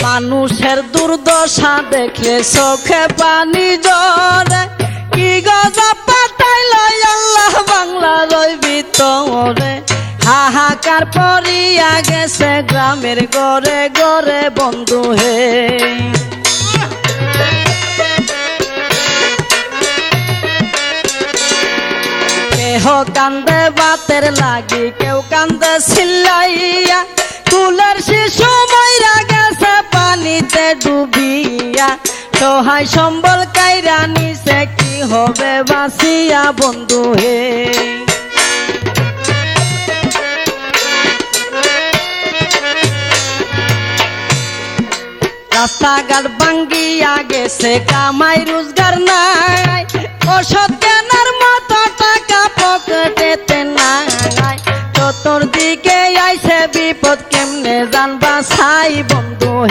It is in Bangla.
মানুষের দুর্দশা দেখলে চোখে পানি ঝরে, কি গজব পাঠাইল আল্লাহ বাংলার ওই ভিতরে। হাহাকার পড়িয়া গেছে গ্রামের ঘরে ঘরে বন্ধু হে। কেহ কান্দে বাতের লাগি, কেউ কান্দে চিল্লাইয়া, কুলের শিশু মইরা গেছে পানিতে ডুবিয়া। সহায় সম্বল কাইরা নিছে, কি হবে বাঁচিয়া বন্ধু হে। রাস্তাঘাট ভাঙ্গিয়া গেছে, কামাই রোজগার নাই, ওষুধ কেনার মতো টাকা পকেটেতে নাই। চতুর্দিকে আইছে বিপদ, কেমনে জানবা ছাই বন্ধু হে।